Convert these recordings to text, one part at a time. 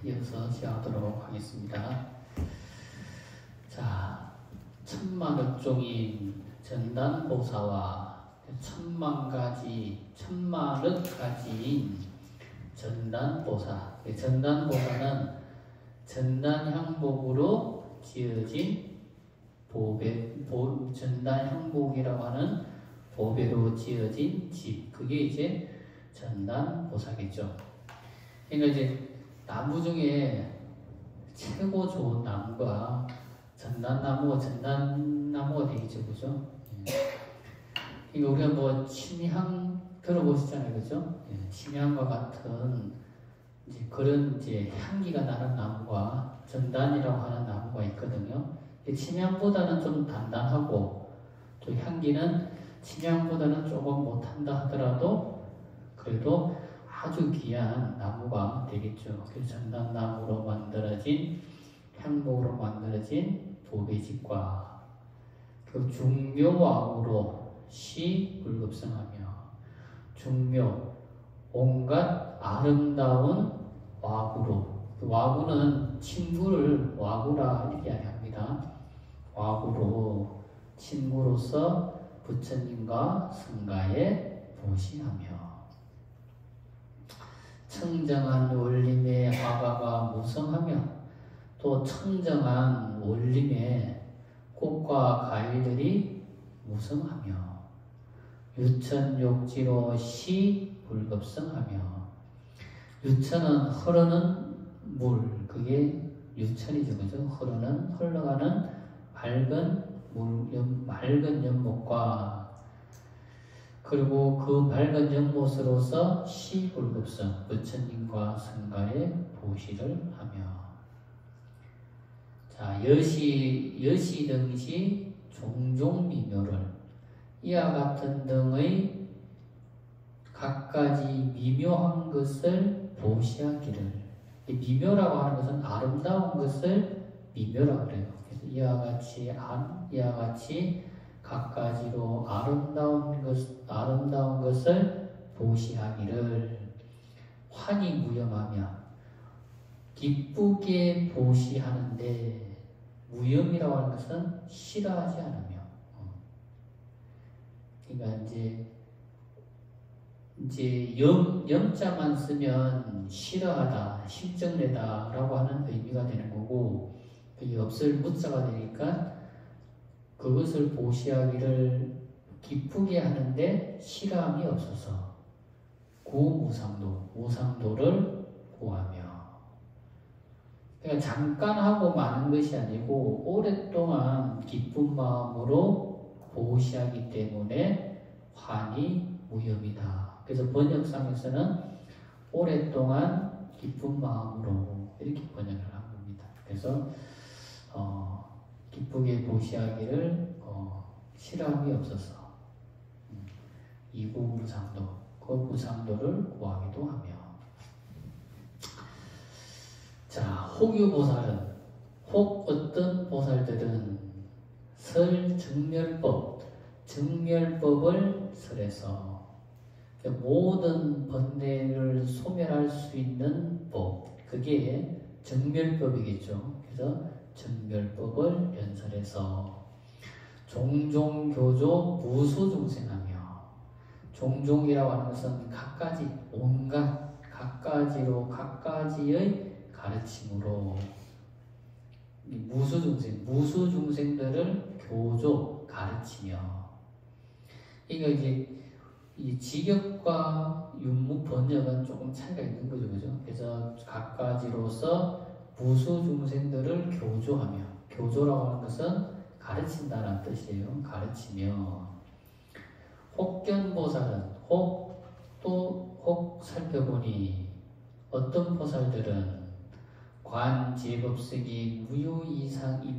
이어서 시작하도록 하겠습니다. 자, 천만억종인 전단보사와 천만억가지인 전단보사. 전단보사는 전단향복으로 지어진 전단향복이라고 하는 보배로 지어진 집. 그게 이제 전단보사겠죠. 그러니까 이제 나무 중에 최고 좋은 나무가 전단나무가 되겠죠, 그죠? 그러니까 우리가 뭐 침향 들어보시잖아요, 그죠? 침향과 같은 이제 그런 이제 향기가 나는 나무가 전단이라고 하는 나무가 있거든요. 침향보다는 좀 단단하고 또 향기는 침향보다는 조금 못한다 하더라도 그래도 아주 귀한 나무가 되겠죠. 그래서 전단나무로 만들어진 향목으로 만들어진 보배집과 그 중묘왕으로 시불급성하며 중묘 온갖 아름다운 와구로 그 와구는 친구를 와구라 이렇게 합니다. 와구로 친구로서 부처님과 성가에 보시하며 청정한 원림의 화가가 무성하며 또 청정한 원림의 꽃과 과일들이 무성하며 유천욕지로 시불급성하며 유천은 흐르는 물 그게 유천이죠, 그죠? 흘러가는 맑은 연못과 그리고 그 밝은 연못으로서 시불급성 부처님과 성가에 보시를 하며 자 여시 등시 종종 미묘를 이와 같은 등의 각가지 미묘한 것을 보시하기를 미묘라고 하는 것은 아름다운 것을 미묘라고 그래요. 그래서 이와 같이 각가지로 아름다운 것을 보시하기를 환히 무염하며 기쁘게 보시하는데 무염이라고 하는 것은 싫어하지 않으며 그러니까 이제 염자만 쓰면 싫어하다, 실정내다 라고 하는 의미가 되는 거고 그게 없을 무자가 되니까 그것을 보시하기를 기쁘게 하는데 싫어함이 없어서 무상도를 구하며 그러니까 잠깐 하고 마는 것이 아니고 오랫동안 기쁜 마음으로 보시하기 때문에 환히 무염이다. 그래서 번역상에서는 오랫동안 기쁜 마음으로 이렇게 번역을 한 겁니다. 그래서 기쁘게 보시하기를 싫어함이 없어서 이구무상도 그 무상도를 구하기도 하며 자 혹유보살은 어떤 보살들은 정멸법을 설해서 모든 번뇌를 소멸할 수 있는 법 그게 정멸법이겠죠. 그래서 정멸법을 연설해서 종종교조 무수중생하며 종종이라고 하는 것은 각가지의 가르침으로 무수중생들을 가르치며 이거 이제 이 직역과 윤묵 번역은 조금 차이가 있는 거죠, 그죠? 그래서 각가지로서 무수중생들을 교조하며 교조라고 하는 것은 가르친다는 뜻이에요. 가르치며 혹견보살은 혹 살펴보니 어떤 보살들은 관제법석이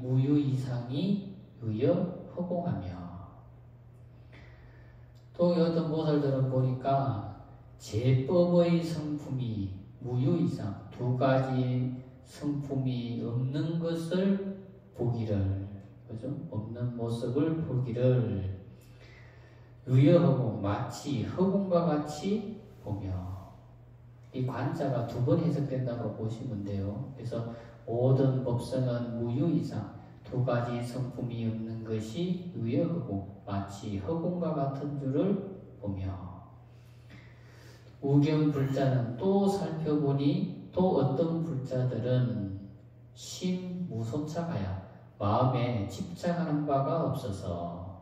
무유이상이 의여 허공하며 또 어떤 보살들은 보니까 제법의 성품이 무유이상 두 가지 성품이 없는 것을 보기를 그죠? 없는 모습을 보기를 의여허공 마치 허공과 같이 보며 이 관자가 두 번 해석된다고 보시면 돼요. 그래서 모든 법성은 무유 이상 두 가지 성품이 없는 것이 유여허공 마치 허공과 같은 줄을 보며 우견불자는 또 살펴보니 또 어떤 불자들은 심무소차가야 마음에 집착하는 바가 없어서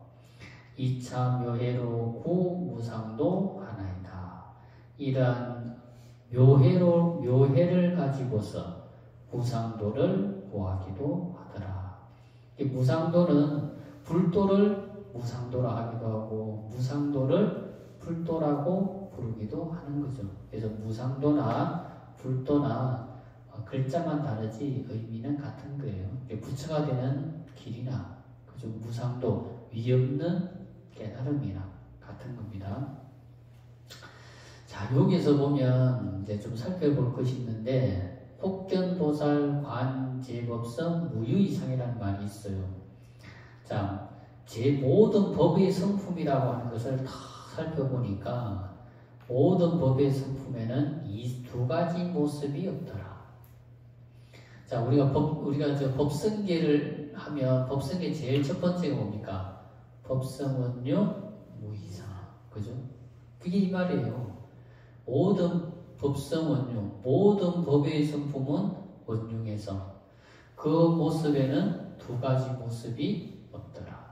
2차 묘해로 구무상도 하나이다. 이러한 묘해를 가지고서 무상도를 구하기도 하더라. 이 무상도는 불도를 무상도라 하기도 하고 무상도를 불도라고 부르기도 하는 거죠. 그래서 무상도나 불도나 글자만 다르지 의미는 같은 거예요. 부처가 되는 길이나 그죠? 무상도 위 없는 깨달음이나 같은 겁니다. 자, 여기서 보면 이제 좀 살펴볼 것이 있는데 혹견보살 관제법성 무유이상이라는 말이 있어요. 자, 제 모든 법의 성품이라고 하는 것을 다 살펴보니까 모든 법의 성품에는 이 두 가지 모습이 없더라. 자, 우리가 법성계를 하면 법성계 제일 첫 번째가 뭡니까? 법성원유 무이상. 그죠? 그게 이 말이에요. 모든 법성원유, 모든 법의 성품은 원융에서 그 모습에는 두 가지 모습이 없더라.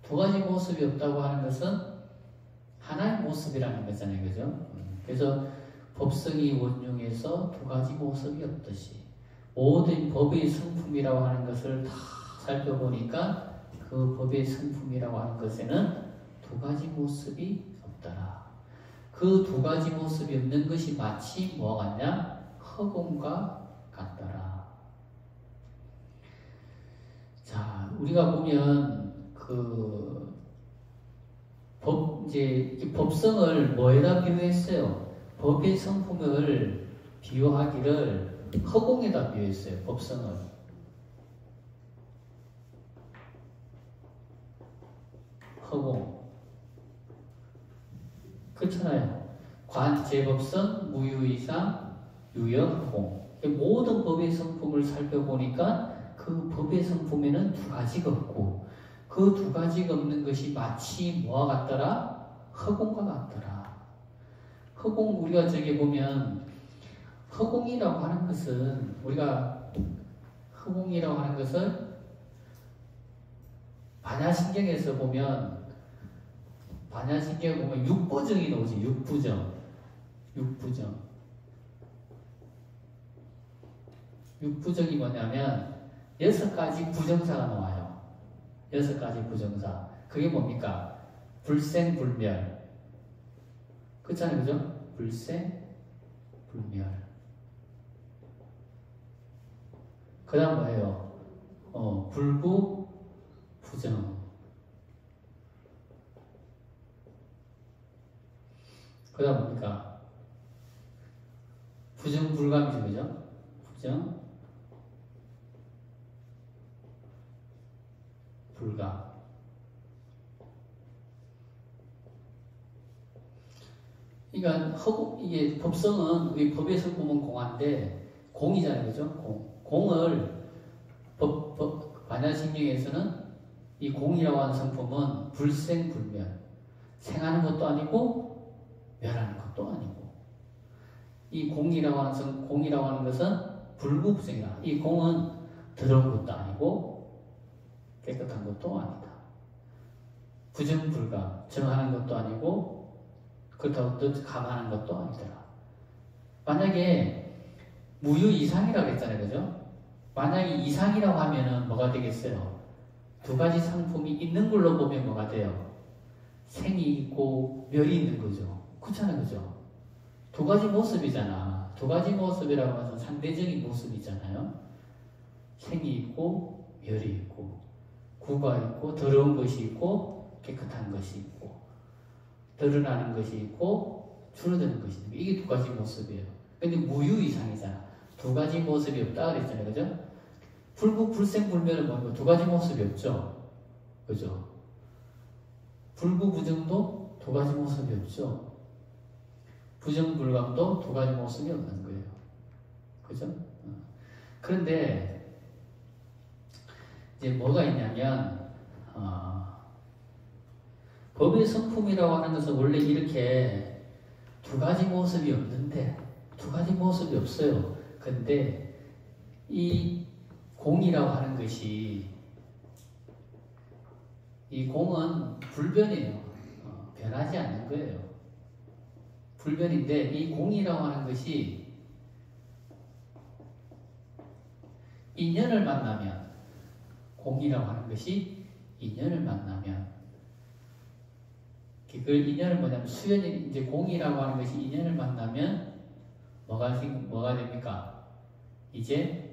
두 가지 모습이 없다고 하는 것은 하나의 모습이라는 거잖아요. 그죠? 그래서 법성이 원융에서 두 가지 모습이 없듯이 모든 법의 성품이라고 하는 것을 다 살펴보니까 그 법의 성품이라고 하는 것에는 두 가지 모습이 없더라. 그 두 가지 모습이 없는 것이 마치 뭐가 같냐? 허공과 같더라. 자, 우리가 보면 이제 법성을 뭐에다 비유했어요? 법의 성품을 비유하기를 허공에다 비유했어요. 법성을. 허공. 그렇잖아요. 관제법성, 무유이상, 유여허공. 모든 법의 성품을 살펴보니까 그 법의 성품에는 두 가지가 없고 그 두 가지가 없는 것이 마치 뭐와 같더라? 허공과 같더라. 허공, 우리가 저기 보면 허공이라고 하는 것은 우리가 허공이라고 하는 것을 반야신경에서 보면 반야신경에 보면 육부정이 나오지. 육부정. 육부정이 뭐냐면 6가지 부정사가 나와요. 6가지 부정사. 그게 뭡니까? 불생불멸. 그렇잖아요. 그죠? 불생불멸. 그 다음 뭐예요? 불구, 부정. 그 다음 뭡니까? 부정불감이죠. 그죠? 부정, 불감. 그러니까 이게 법성은 우리 법의 성품은 공한데 공이잖아요. 그죠? 공을 반야신경에서는 이 공이라고 하는 성품은 불생불멸. 생하는 것도 아니고 멸하는 것도 아니고 이 공이라고 하는 것은 불구부정이다. 이 공은 더러운 것도 아니고 깨끗한 것도 아니다. 부정불감. 정하는 것도 아니고 그렇다고 뜻 감하는 것도 아니더라. 만약에 무유 이상이라고 했잖아요. 그죠? 만약에 이상이라고 하면은 뭐가 되겠어요? 두 가지 상품이 있는 걸로 보면 뭐가 돼요? 생이 있고 멸이 있는 거죠. 그렇잖아요. 그죠? 두 가지 모습이잖아. 두 가지 모습이라고 해서 상대적인 모습이잖아요. 생이 있고 멸이 있고 구가 있고 더러운 것이 있고 깨끗한 것이 있고 드러나는 것이 있고 줄어드는 것이 있고 이게 두 가지 모습이에요. 근데 무유 이상이잖아. 두 가지 모습이 없다 그랬잖아요. 그죠? 불생불멸은 뭐고 두 가지 모습이 없죠. 그죠? 불구부정도 두 가지 모습이 없죠. 부정불감도 두 가지 모습이 없는 거예요. 그죠? 그런데 이제 뭐가 있냐면 법의 성품이라고 하는 것은 원래 이렇게 두 가지 모습이 없는데 두 가지 모습이 없어요. 근데 이 공이라고 하는 것이 이 공은 불변이에요. 변하지 않는 거예요. 불변인데 이 공이라고 하는 것이 인연을 만나면 공이라고 하는 것이 인연을 만나면 그걸 인연을 뭐냐면 수연이 이제 공이라고 하는 것이 인연을 만나면 뭐가 됩니까? 이제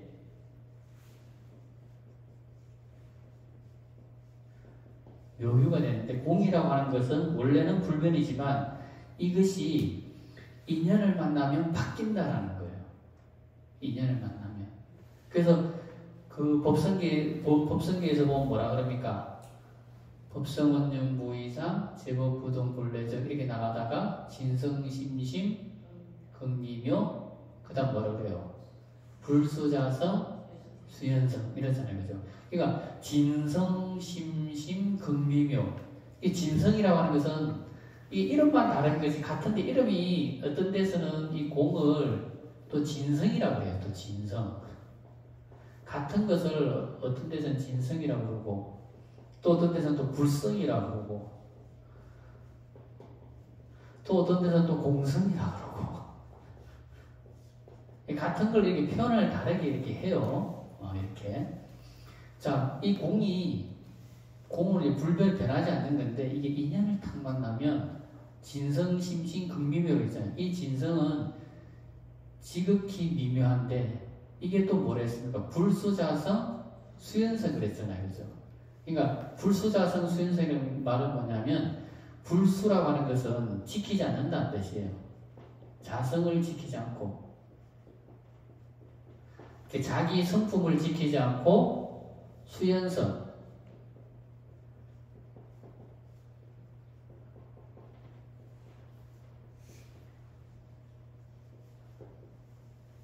묘유가 되는데 공이라고 하는 것은 원래는 불변이지만 이것이 인연을 만나면 바뀐다라는 거예요. 인연을 만나면. 그래서 그 법성계에서 보면 뭐라 그럽니까? 법성원yung 무의상 제법부동본래적 이렇게 나가다가 진성심심 극미묘 그 다음 뭐라 그래요? 불수자성 수연성 이러잖아요. 그죠? 그러니까 진성심심 극미묘 이 진성이라고 하는 것은 이 이름만 다른 것이 같은데 이름이 어떤 데서는 이 공을 또 진성이라고 해요. 또 진성 같은 것을 어떤 데서는 진성이라고 그러고 또 어떤 데서는 또 불성이라고 그러고 또 어떤 데서는 또 공성이라고 그러고 같은 걸 이렇게 표현을 다르게 이렇게 해요. 이렇게 자, 이 공은 불변 변하지 않는 건데 이게 인연을 탁 만나면 진성심신 극미묘가 있잖아요. 이 진성은 지극히 미묘한데 이게 또 뭐라 했습니까? 불수자성 수연성 그랬잖아요. 그죠? 그러니까 불수자성 수연성이라는 말은 뭐냐면 불수라고 하는 것은 지키지 않는다는 뜻이에요. 자성을 지키지 않고 자기 성품을 지키지 않고 수연성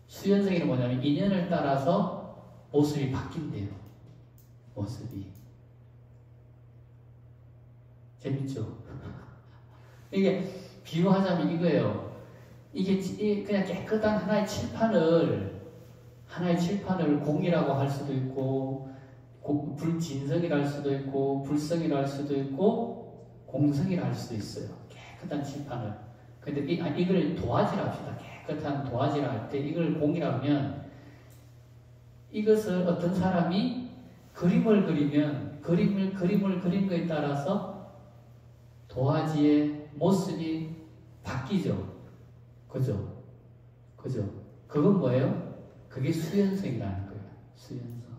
수연성이 뭐냐면 인연을 따라서 모습이 바뀐대요. 모습이 재밌죠? 이게 비유하자면 이거예요. 이게 그냥 깨끗한 하나의 칠판을 공이라고 할 수도 있고 불진성이라 할 수도 있고 불성이라 할 수도 있고 공성이라 할 수도 있어요. 깨끗한 칠판을. 근데 이걸 도화지라 합시다. 깨끗한 도화지라 할 때 이걸 공이라 하면 이것을 어떤 사람이 그림을 그리면 그림을 그린 거에 따라서 도화지의 모습이 바뀌죠. 그죠? 그건 뭐예요? 그게 수연성이라는 거예요. 수연성.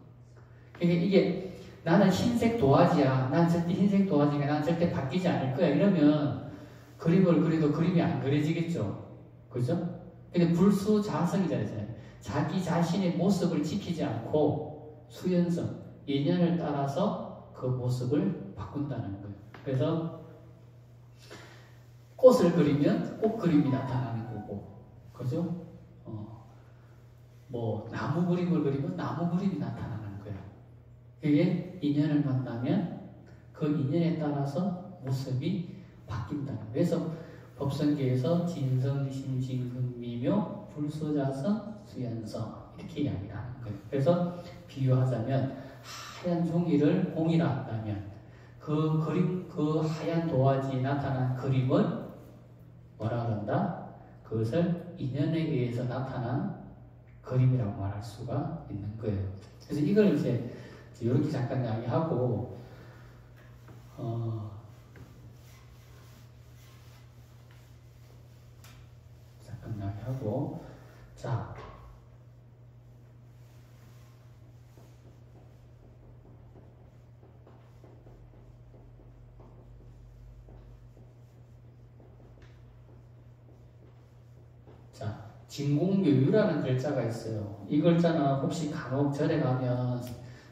그러니까 이게 나는 흰색 도화지야. 난 절대 흰색 도화지가 난 절대 바뀌지 않을 거야. 이러면 그림을 그려도 그림이 안 그려지겠죠. 그죠? 근데 불수자성이잖아요. 자기 자신의 모습을 지키지 않고 수연성, 인연을 따라서 그 모습을 바꾼다는 거예요. 그래서 꽃을 그리면 꽃 그림이 나타나는 거고, 그죠? 뭐 나무 그림을 그리면 나무 그림이 나타나는 거예요. 그게 인연을 만나면 그 인연에 따라서 모습이 바뀐다는 거예요. 그래서 법성계에서 진성심신극미묘 불수자성 수연성 이렇게 이야기를 하는 거예요. 그래서 비유하자면 하얀 종이를 공이라 한다면 그 하얀 도화지에 나타난 그림을 뭐라 그런다? 그것을 인연에 의해서 나타난 그림이라고 말할 수가 있는 거예요. 그래서 이걸 이제 이렇게 잠깐 이야기하고 잠깐 이야기하고 자 진공묘유라는 글자가 있어요. 이 글자는 혹시 간혹 절에 가면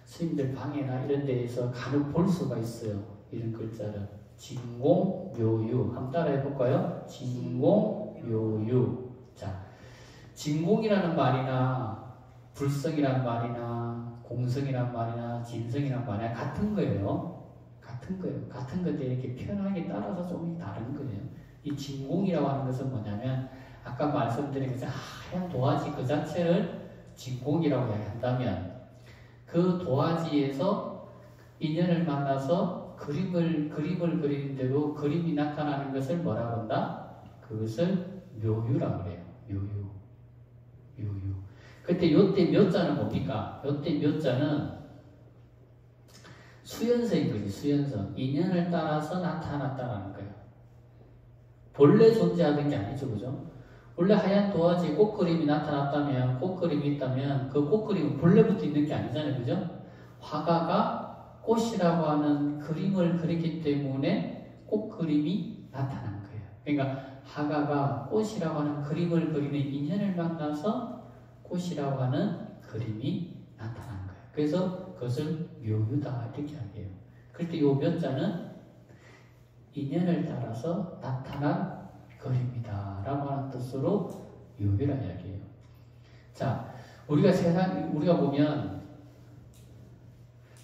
스님들 방에나 이런 데에서 간혹 볼 수가 있어요. 이런 글자를 진공묘유 한번 따라해 볼까요? 진공묘유 묘유. 자, 진공이라는 말이나 불성이라는 말이나 공성이라는 말이나 진성이라는 말이나 같은 거예요. 같은 거예요. 같은 건데 이렇게 표현하기에 따라서 조금 다른 거예요. 이 진공이라고 하는 것은 뭐냐면 아까 말씀드린 것처럼 하얀 도화지 그 자체를 진공이라고 한다면 그 도화지에서 인연을 만나서 그림을 그리는 대로 그림이 나타나는 것을 뭐라 그런다? 그것을 묘유라고 그래요. 묘유. 그때 요때 몇 자는 뭡니까? 요때 몇 자는 수연성인 거지, 수연성. 인연을 따라서 나타났다라는 거예요. 본래 존재하던 게 아니죠, 그죠? 원래 하얀 도화지에 꽃그림이 나타났다면, 꽃그림이 있다면, 그 꽃그림은 본래부터 있는 게 아니잖아요, 그죠? 화가가 꽃이라고 하는 그림을 그렸기 때문에 꽃그림이 나타난 거예요. 그러니까 화가가 꽃이라고 하는 그림을 그리는 인연을 만나서 꽃이라고 하는 그림이 나타난 거예요. 그래서 그것을 묘유다 이렇게 하게요. 그럴 때 요 묘자는 인연을 따라서 나타난 그림이다 라고 하는 뜻으로 묘유라 이야기해요. 자, 우리가 보면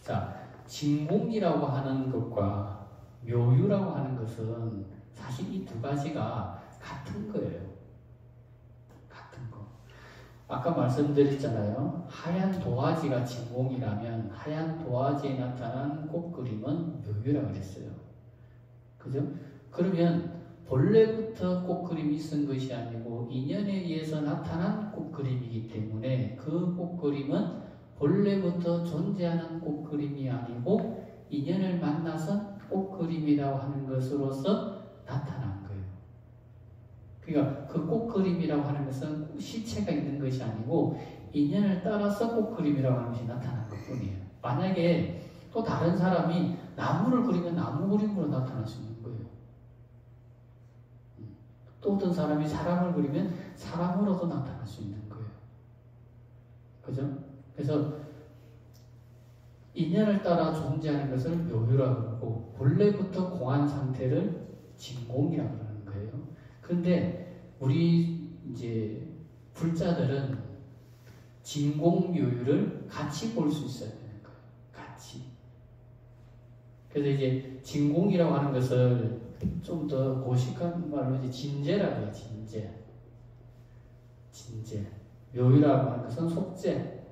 자, 진공이라고 하는 것과 묘유라고 하는 것은 사실 이 두 가지가 같은 거예요. 같은 거. 아까 말씀드렸잖아요. 하얀 도화지가 진공이라면 하얀 도화지에 나타난 꽃그림은 묘유라고 그랬어요. 그죠? 그러면 본래부터 꽃그림이 쓴 것이 아니고 인연에 의해서 나타난 꽃그림이기 때문에 그 꽃그림은 본래부터 존재하는 꽃그림이 아니고 인연을 만나서 꽃그림이라고 하는 것으로서 나타난 거예요. 그러니까 그 꽃그림이라고 하는 것은 실체가 있는 것이 아니고 인연을 따라서 꽃그림이라고 하는 것이 나타난 것뿐이에요. 만약에 또 다른 사람이 나무를 그리면 나무 그림으로 나타날 수 있는 거예요. 또 어떤 사람이 사람을 그리면 사람으로도 나타날 수 있는 거예요. 그죠? 그래서 인연을 따라 존재하는 것을 묘유라고 그러고 본래부터 공한 상태를 진공이라고 그러는 거예요. 그런데 우리 이제 불자들은 진공 묘유를 같이 볼 수 있어야 되는 거예요. 같이. 그래서 이제 진공이라고 하는 것을 좀 더 고식한 말로 이제 진재라고 해요. 진재. 묘유라고 하는 것은 속재.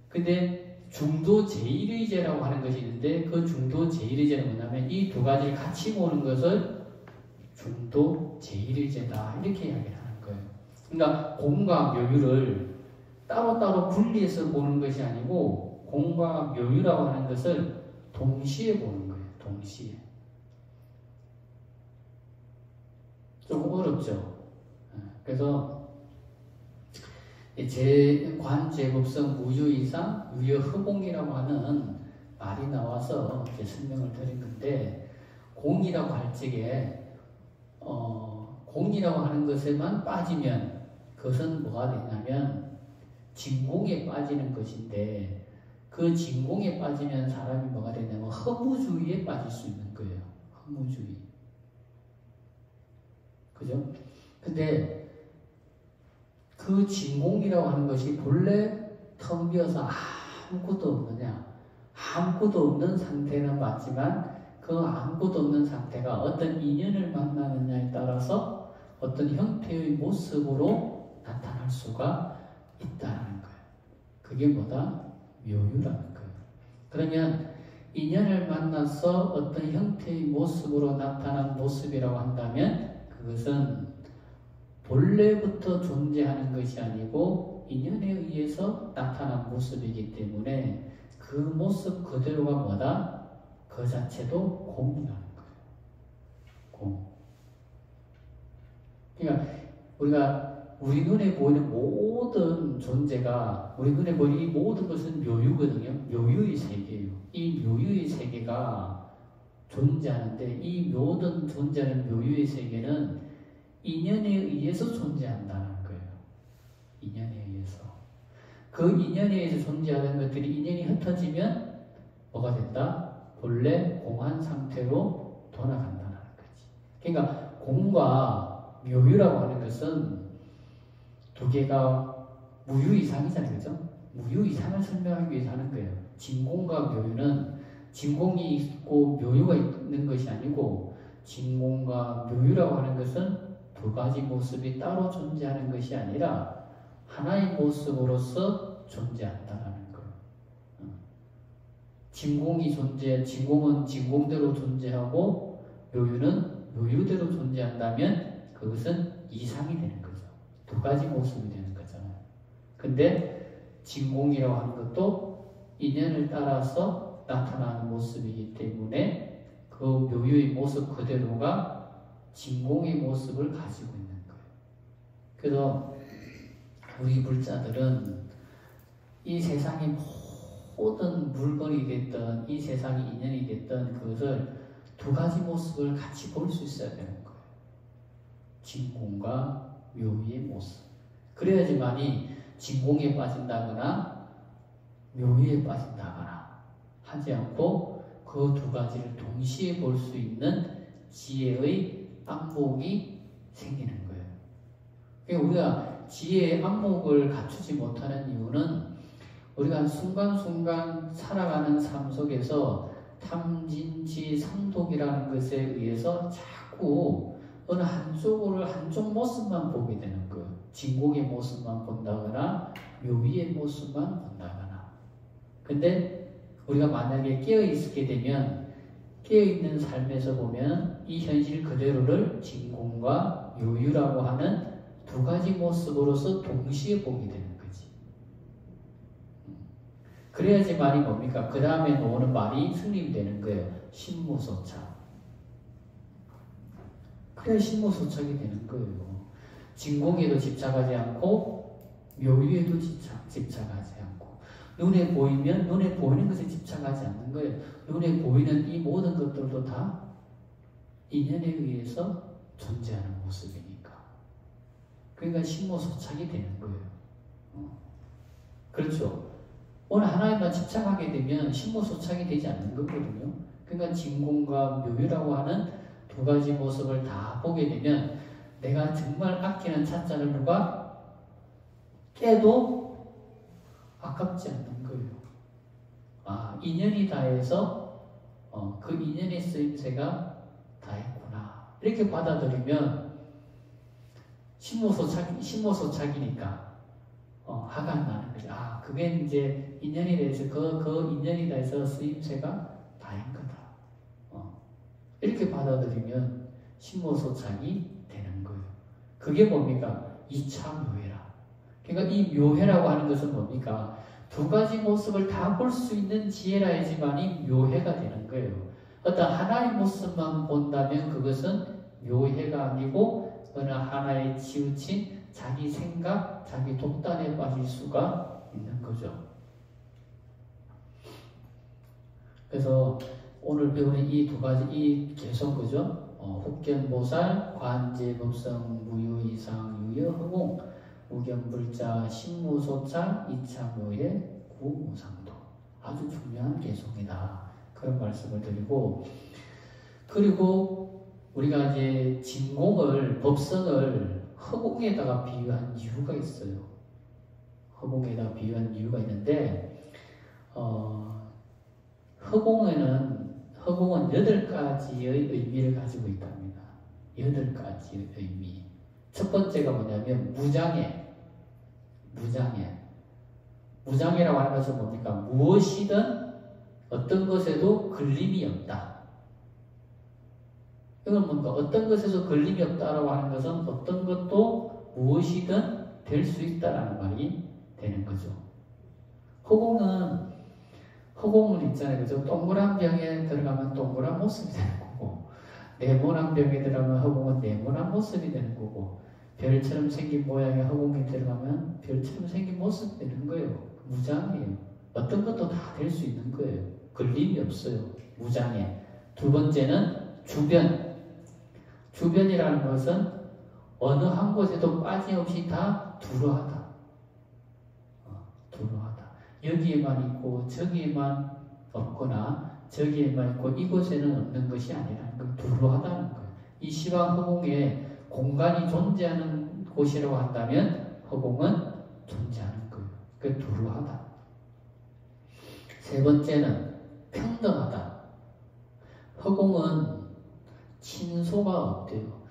근데 중도 제1의제라고 하는 것이 있는데 그 중도 제1의제는 뭐냐면 이 두 가지를 같이 보는 것을 중도 제1의제다 이렇게 이야기를 하는 거예요. 그러니까 공과 묘유를 따로따로 분리해서 보는 것이 아니고 공과 묘유라고 하는 것을 동시에 보는 거예요. 동시에. 조금 어렵죠. 그래서 관제법성 무유이상 유여흐공이라고 하는 말이 나와서 이제 설명을 드린 건데 공이라고 할 적에 공이라고 하는 것에만 빠지면 그것은 뭐가 되냐면 진공에 빠지는 것인데 그 진공에 빠지면 사람이 뭐가 되냐면 허무주의에 빠질 수 있는 거예요. 허무주의. 그죠? 근데 그 진공이라고 하는 것이 본래 텅 비어서 아무것도 없느냐? 아무것도 없는 상태는 맞지만 그 아무것도 없는 상태가 어떤 인연을 만나느냐에 따라서 어떤 형태의 모습으로 나타날 수가 있다는 거예요. 그게 뭐다? 묘유라는 거예요. 그러면 인연을 만나서 어떤 형태의 모습으로 나타난 모습이라고 한다면 그것은 본래부터 존재하는 것이 아니고 인연에 의해서 나타난 모습이기 때문에 그 모습 그대로가 뭐다? 그 자체도 공이라는 거예요. 공. 그러니까 우리 눈에 보이는 모든 존재가 우리 눈에 보이는 이 모든 것은 묘유거든요. 묘유의 세계예요. 이 묘유의 세계가 존재하는데 이 모든 존재하는 묘유의 세계는 인연에 의해서 존재한다는 거예요. 인연에 의해서. 그 인연에 의해서 존재하는 것들이 인연이 흩어지면 뭐가 된다? 본래 공한 상태로 돌아간다는 거지. 그러니까 공과 묘유라고 하는 것은 두 개가 무유 이상이잖아요. 그죠? 무유 이상을 설명하기 위해서 하는 거예요. 진공과 묘유는 진공이 있고 묘유가 있는 것이 아니고 진공과 묘유라고 하는 것은 두 가지 모습이 따로 존재하는 것이 아니라 하나의 모습으로서 존재한다는 거예요. 진공은 진공대로 존재하고 묘유는 묘유대로 존재한다면 그것은 이상이 되는 거죠. 두 가지 모습이 되는 거잖아요. 근데 진공이라고 하는 것도 인연을 따라서 나타나는 모습이기 때문에 그 묘유의 모습 그대로가 진공의 모습을 가지고 있는 거예요. 그래서 우리 불자들은 이 세상의 모든 물건이 됐든 이 세상의 인연이 됐든 그것을 두 가지 모습을 같이 볼 수 있어야 되는 거예요. 진공과 묘유의 모습. 그래야지만이 진공에 빠진다거나 묘유에 빠진다거나 하지 않고 그 두 가지를 동시에 볼 수 있는 지혜의 안목이 생기는 거예요. 그러니까 우리가 지혜의 안목을 갖추지 못하는 이유는 우리가 순간순간 살아가는 삶 속에서 탐진치 삼독이라는 것에 의해서 자꾸 어느 한쪽 모습만 보게 되는 거예요. 진공의 모습만 본다거나 묘위의 모습만 본다거나. 근데 우리가 만약에 깨어있게 되면 깨어있는 삶에서 보면 이 현실 그대로를 진공과 묘유라고 하는 두 가지 모습으로서 동시에 보게 되는 거지. 그래야지만이 뭡니까? 그 다음에 나오는 말이 승립되는 거예요. 신무소착. 그래야 신무소착이 되는 거예요. 진공에도 집착하지 않고 묘유에도 집착하지 않고 눈에 보이면 눈에 보이는 것에 집착하지 않는 거예요. 눈에 보이는 이 모든 것들도 다 인연에 의해서 존재하는 모습이니까. 그러니까 신무소착이 되는 거예요. 그렇죠. 어느 하나에만 집착하게 되면 신무소착이 되지 않는 거거든요. 그러니까 진공과 묘유라고 하는 두 가지 모습을 다 보게 되면 내가 정말 아끼는 찻잔을 누가 깨도 아깝지 않는 거예요. 아, 인연이 다해서 그 인연의 쓰임새가 다했구나. 이렇게 받아들이면 신무소착이니까 화가 안 나는 거죠. 아, 그게 이제 인연이 대해서 그 인연이 대해서 쓰임새가 다인 거다. 이렇게 받아들이면 신무소착이 되는 거예요. 그게 뭡니까? 2차 묘회라. 그러니까 이 묘회라고 하는 것은 뭡니까? 두 가지 모습을 다 볼 수 있는 지혜라야지만이 묘회가 되는 거예요. 어떤 하나의 모습만 본다면 그것은 묘회가 아니고 어느 하나에 치우친 자기 생각, 자기 독단에 빠질 수가 있는 거죠. 그래서 오늘 배우는 이 두 가지, 이 계속 그죠? 혹견보살, 관제법성, 무유이상, 유여허공, 우견불자, 신무소착, 이차묘의 구무상도. 아주 중요한 개성이다. 그런 말씀을 드리고, 그리고 우리가 이제 진공을, 법성을 허공에다가 비유한 이유가 있어요. 허공에다가 비유한 이유가 있는데, 허공은 8가지의 의미를 가지고 있답니다. 8가지의 의미. 첫 번째가 뭐냐면 무장애라고 하는 것은 뭡니까? 무엇이든 어떤 것에도 걸림이 없다. 이건 뭔가 어떤 것에서 걸림이 없다라고 하는 것은 어떤 것도 무엇이든 될 수 있다라는 말이 되는 거죠. 허공은 있잖아요. 그죠? 동그란 병에 들어가면 동그란 모습이 되는 거고, 네모난 병에 들어가면 허공은 네모난 모습이 되는 거고, 별처럼 생긴 모양의 허공에 들어가면 별처럼 생긴 모습이 되는 거예요. 무장이에요. 어떤 것도 다 될 수 있는 거예요. 걸림이 없어요. 무장애. 두 번째는 주변이라는 것은 어느 한 곳에도 빠짐없이 다 두루하다. 두루하다. 여기에만 있고 저기에만 없거나 저기에만 있고 이곳에는 없는 것이 아니라는 걸 두루하다는 거예요. 이 시방 허공에 공간이 존재하는 곳이라고 한다면 허공은 존재하는 거예요. 그 두루하다. 세 번째는 평등하다. 허공은 친소가 없대요.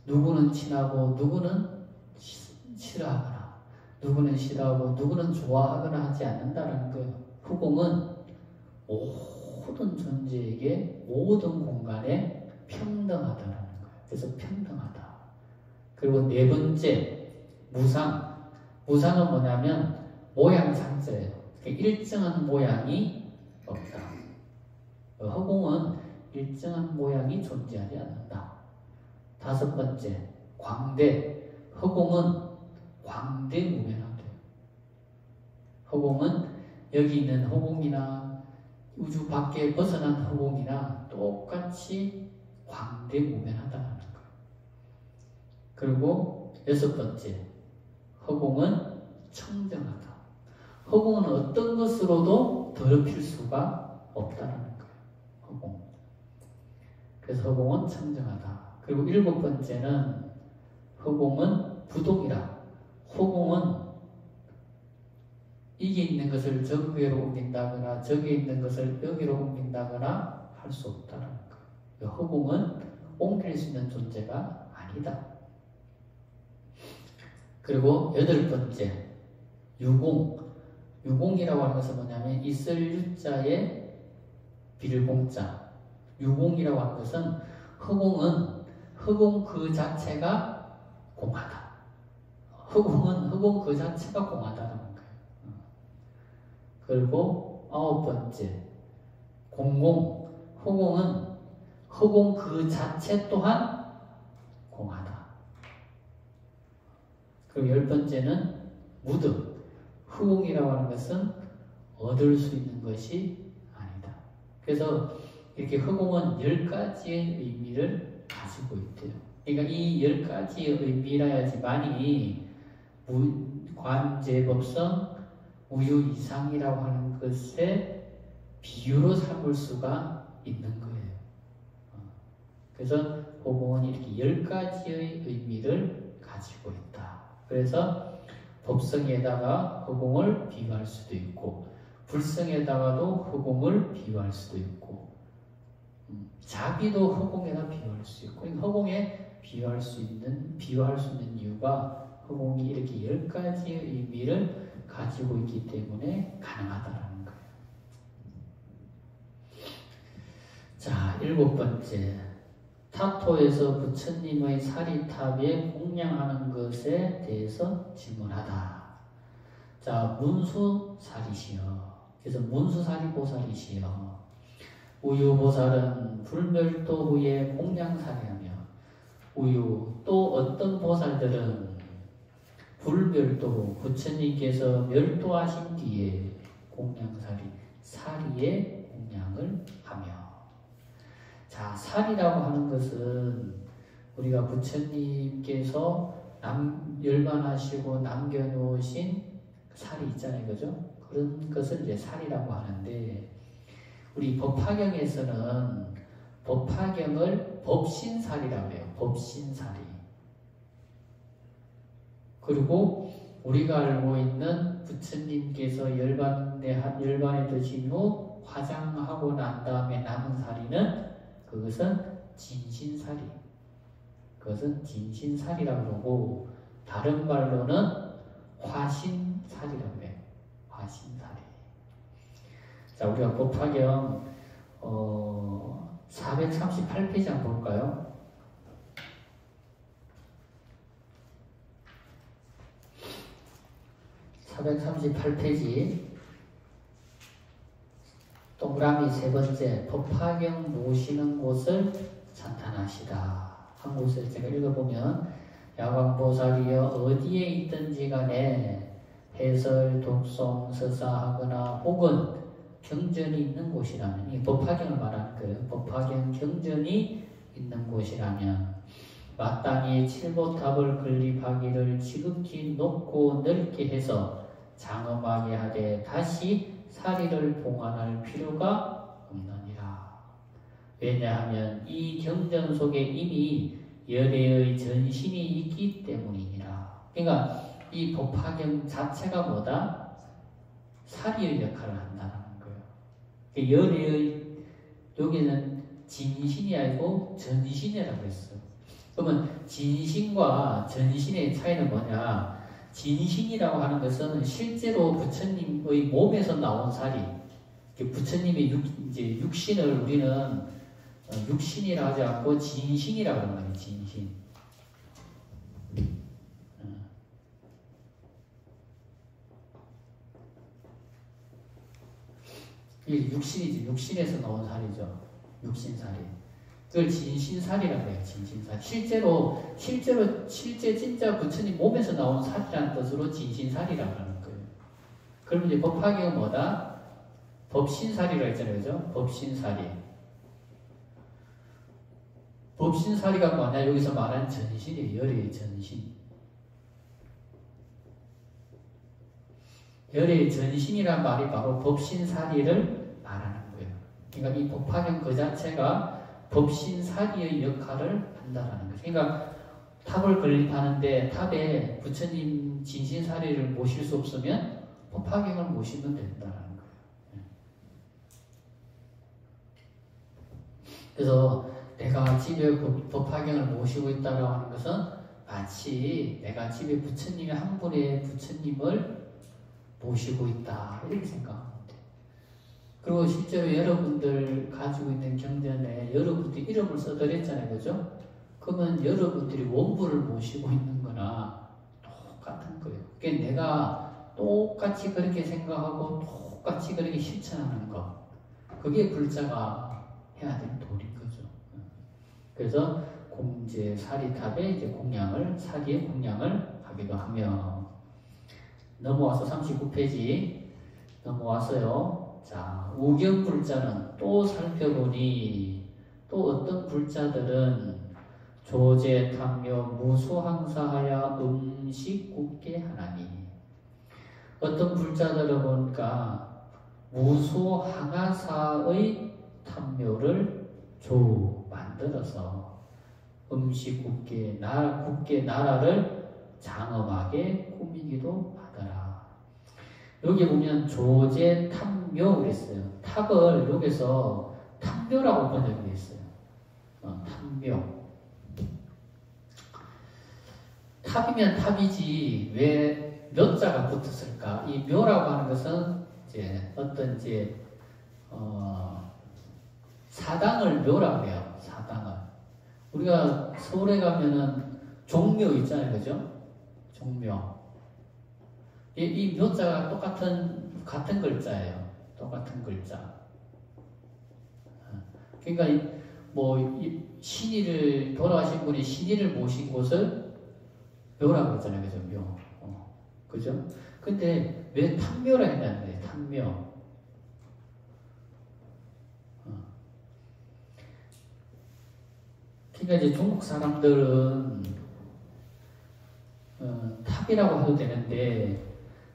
누구는 친하고 누구는 싫어하거나 누구는 싫어하고 누구는 좋아하거나 하지 않는다는 거예요. 허공은 모든 존재에게 모든 공간에 평등하다는 거예요. 그래서 평등하다. 그리고 네 번째, 무상. 무상은 뭐냐면 모양상자예요. 일정한 모양이 없다. 허공은 일정한 모양이 존재하지 않는다. 다섯 번째, 광대. 허공은 광대무변하대요. 허공은 여기 있는 허공이나 우주 밖에 벗어난 허공이나 똑같이 광대무변하다는 거예요. 그리고 여섯 번째, 허공은 청정하다. 허공은 어떤 것으로도 더럽힐 수가 없다는 거예요. 허공. 그래서 허공은 청정하다. 그리고 일곱 번째는 허공은 부동이라. 허공은 이게 있는 것을 저기로 옮긴다거나 저기에 있는 것을 여기로 옮긴다거나 할 수 없다는 거예요. 허공은 옮길 수 있는 존재가 아니다. 그리고 여덟 번째, 유공. 유공이라고 하는 것은 뭐냐면 있을 유자에 빌공자. 유공이라고 하는 것은 허공 그 자체가 공하다. 허공 그 자체가 공하다는 거예요. 그리고 아홉 번째, 공공. 허공 그 자체 또한 공하다. 그리고 열 번째는 무득. 허공이라고 하는 것은 얻을 수 있는 것이 아니다. 그래서 이렇게 허공은 10가지의 의미를 가지고 있대요. 그러니까 이 10가지의 의미라야지만이 관제법성 무유이상이라고 하는 것의 비유로 삼을 수가 있는 거예요. 그래서 허공은 이렇게 10가지의 의미를 가지고 있다. 그래서 법성에다가 허공을 비유할 수도 있고 불성에다가도 허공을 비유할 수도 있고 자비도 허공에다 비유할 수 있고 허공에 비유할 수 있는 이유가 허공이 이렇게 10가지의 의미를 가지고 있기 때문에 가능하다는 거예요. 자, 일곱 번째, 타토에서 부처님의 사리탑에 공양하는 것에 대해서 질문하다. 자, 문수사리시여. 그래서 문수사리보살이시여. 우유보살은 불멸도 후에 공양사리하며 또 어떤 보살들은 불멸도 후 부처님께서 멸도하신 뒤에 사리에 공양을 하며. 자, 사리라고 하는 것은 우리가 부처님께서 열반하시고 남겨놓으신 사리 있잖아요. 그죠? 그런 것을 이제 사리라고 하는데, 우리 법화경에서는 법화경을 법신사리라고 해요. 법신사리. 그리고 우리가 알고 있는 부처님께서 열반에 드신 후 화장하고 난 다음에 남은 사리는 그것은 진신사리. 그것은 진신사리라고 그러고, 다른 말로는 화신사리라고 해요. 화신사리. 자, 우리가 법화경 438페이지 한번 볼까요? 438페이지 동그라미 세 번째, 법화경 모시는 곳을 찬탄하시다. 한 곳을 제가 읽어보면, 야광보살이여 어디에 있든지 간에 해설, 독송, 서사하거나 혹은 경전이 있는 곳이라면, 이 법화경을 말하는 거예요. 법화경 경전이 있는 곳이라면 마땅히 칠보탑을 건립하기를 지극히 높고 넓게 해서 장엄하게 하되 다시 사리를 봉안할 필요가 없느니라. 왜냐하면 이 경전 속에 이미 열애의 전신이 있기 때문이니라. 그러니까 이 법화경 자체가 뭐다? 사리의 역할을 한다는 거예요. 열애의 여기는 진신이 아니고 전신이라고 했어요. 그러면 진신과 전신의 차이는 뭐냐? 진신이라고 하는 것은 실제로 부처님의 몸에서 나온 살이, 부처님의 육신을 우리는 육신이라 하지 않고 진신이라고 하는 거예요. 진신. 이 육신이지. 육신에서 나온 살이죠. 육신살이. 그걸 진신살이라고 해요. 진신살. 실제 진짜 부처님 몸에서 나온 살이라는 뜻으로 진신살이라고 하는 거예요. 그럼 이제 법화경은 뭐다? 법신살이라고 했잖아요. 그죠? 법신살이. 법신살이가 뭐냐? 여기서 말하는 전신이에요. 열의 전신. 열의 전신이란 말이 바로 법신살이를 말하는 거예요. 그러니까 이 법화경 그 자체가 법신사리의 역할을 한다라는 거죠. 그러니까 탑을 건립하는데 탑에 부처님 진신사리를 모실 수 없으면 법화경을 모시면 된다는 거예요. 그래서 내가 집에 법화경을 모시고 있다고 하는 것은 마치 내가 집에 부처님의 한 분의 부처님을 모시고 있다 이렇게 생각합니다. 그리고 실제로 여러분들 가지고 있는 경전에 여러분들이 이름을 써드렸잖아요. 그죠? 그러면 여러분들이 원부를 모시고 있는 거나 똑같은 거예요. 그러니까 내가 똑같이 그렇게 생각하고 똑같이 그렇게 실천하는 거. 그게 불자가 해야 될 도리인 거죠. 그래서 공제 사리탑에 이제 공양을, 사리의 공양을 하기도 하며. 넘어와서 39페이지 넘어왔어요. 자, 우경불자는 또 살펴보니 또 어떤 불자들은 조제, 탐묘, 무수항사하여 음식 굽게 하나니 어떤 불자들은 보니까 무수항사의 탐묘를 만들어서 음식 굽게 나라를 장엄하게 꾸미기도 하더라. 여기 보면 조제, 탐묘 그랬어요. 탑을 여기서 탐묘라고 번역이 됐어요. 탐묘. 탑이면 탑이지 왜 묘자가 붙었을까? 이 묘라고 하는 것은 이제 어떤 사당을 묘라고 해요. 사당을. 우리가 서울에 가면은 종묘 있잖아요, 그죠? 종묘. 이 묘자가 같은 글자예요. 똑같은 글자. 그러니까 신의를 돌아가신 분이 신의를 모신 곳을 묘라고 했잖아요, 그죠? 묘. 그죠? 근데 왜 탐묘라 했냐는 거예요. 탐묘. 그러니까 이제 중국 사람들은 탑이라고 해도 되는데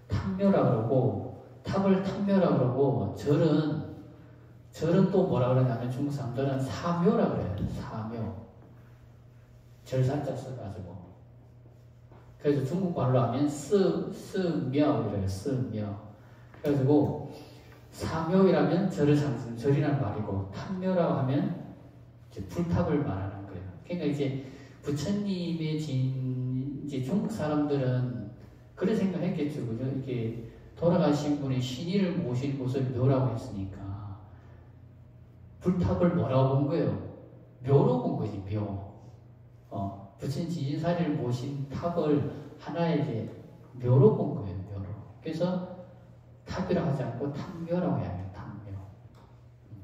탐묘라 그러고 탑을 탐묘라 그러고 절은 또 뭐라 그러냐면 중국 사람들은 사묘라 그래요. 사묘. 절산자 써가지고. 그래서 중국 말로 하면 스묘 이래요. 스묘. 그래가지고 사묘이라면 절이라는 말이고 탐묘라고 하면 이제 불탑을 말하는 거예요. 그러니까 이제 부처님의 이제 중국 사람들은 그런 생각했겠죠, 그죠? 이게 돌아가신 분이 신의를 모실 곳을 묘라고 했으니까 불탑을 뭐라고 본 거예요? 묘로 본 거지, 묘. 부처님 진신사리를 모신 탑을 하나의 이제 묘로 본 거예요, 묘로. 그래서 탑이라고 하지 않고 탐묘라고 해야 해요, 탐묘.